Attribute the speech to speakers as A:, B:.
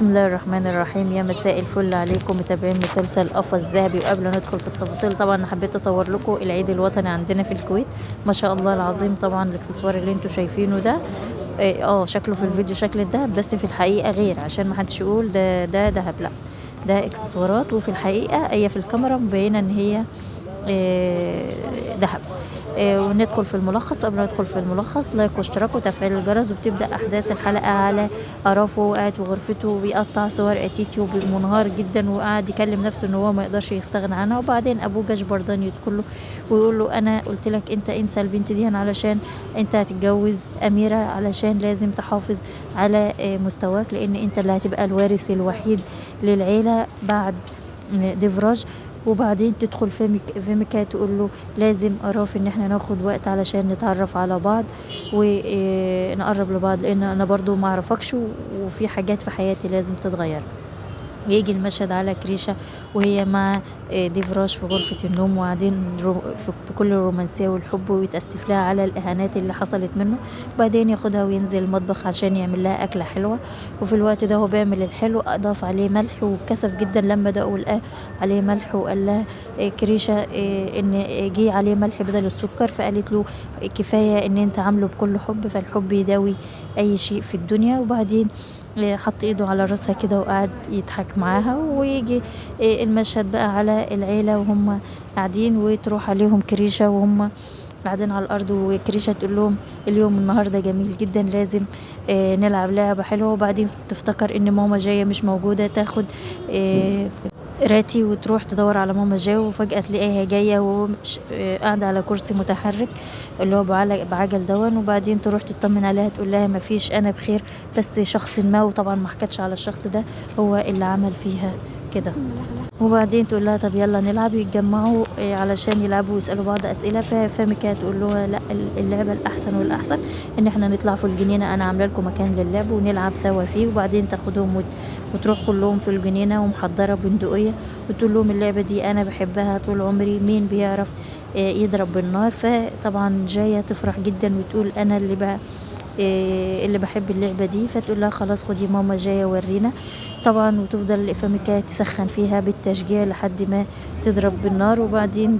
A: بسم الله الرحمن الرحيم. يا مساء الفل عليكم متابعين مسلسل قفا الذهبي. وقبل ما ندخل في التفاصيل طبعا حبيت اصور لكم العيد الوطني عندنا في الكويت. ما شاء الله العظيم. طبعا الاكسسوار اللي انتوا شايفينه ده شكله في الفيديو شكل الدهب، بس في الحقيقة غير، عشان ما حدش يقول ده دهب. لا، ده اكسسوارات، وفي الحقيقة هي في الكاميرا مبينة ان هي دهب. وندخل في الملخص. وقبل ما ندخل في الملخص، لايك واشتراك وتفعيل الجرس. وبتبدأ أحداث الحلقة على أرافو قاعد في غرفته وبيقطع صور أتيتي ومنهار جدا، وقاعد يكلم نفسه إن هو ما يقدرش يستغنى عنها. وبعدين أبوه جاش بردان يدخل له ويقول له أنا قلت لك أنت انسى البنت دي علشان أنت هتتجوز أميرة، علشان لازم تحافظ على مستواك، لأن أنت اللي هتبقى الوارث الوحيد للعيلة بعد ديفراج. وبعدين تدخل في ميكا تقول له لازم اراف ان احنا ناخد وقت علشان نتعرف على بعض ونقرب لبعض، لان انا برضو ما اعرفكش وفي حاجات في حياتي لازم تتغير. ويجي المشهد على كريشة وهي مع ديفراش في غرفة النوم، وقاعدين بكل الرومانسية والحب، ويتأسف لها على الإهانات اللي حصلت منه. وبعدين ياخدها وينزل المطبخ عشان يعمل لها أكلة حلوة. وفي الوقت ده هو بيعمل الحلو أضاف عليه ملح، وكسف جدا لما دقوا لقاه عليه ملح. وقال لها كريشة إن جه عليه ملح بدل السكر، فقالت له كفاية إن أنت عامله بكل حب، فالحب يداوي أي شيء في الدنيا. وبعدين حط ايده على راسها كده وقعد يضحك معاها. ويجي المشهد بقى على العيلة وهم قاعدين، وتروح عليهم كريشة وهم قاعدين على الارض، وكريشة تقول لهم اليوم النهارده جميل جدا، لازم نلعب لعبة حلوة. وبعدين تفتكر ان ماما جاية مش موجودة، تاخد راتي وتروح تدور على ماما جاو، وفجأة تلاقيها جاية وقاعدة على كرسي متحرك اللي هو بعجل دون. وبعدين تروح تطمن عليها تقول لها مفيش، انا بخير، بس شخص ما، وطبعا ما حكتش على الشخص ده هو اللي عمل فيها كده. وبعدين تقول لها طب يلا نلعب. يتجمعوا علشان يلعبوا ويسألوا بعض أسئلة. فميكا تقول له لا، اللعبة الأحسن والأحسن إن احنا نطلع في الجنينة، أنا عاملة لكم مكان للعب ونلعب سوا فيه. وبعدين تاخدهم وتروح كلهم في الجنينة ومحضرة بندقية، وتقول لهم اللعبة دي أنا بحبها طول عمري، مين بيعرف يضرب بالنار؟ فطبعا جاية تفرح جدا وتقول أنا اللي بحب اللعبة دي. فتقول لها خلاص خدي ماما جاية ورينا. طبعا وتفضل فميكا تسخن فيها بالتشجيع لحد ما تضرب بالنار. وبعدين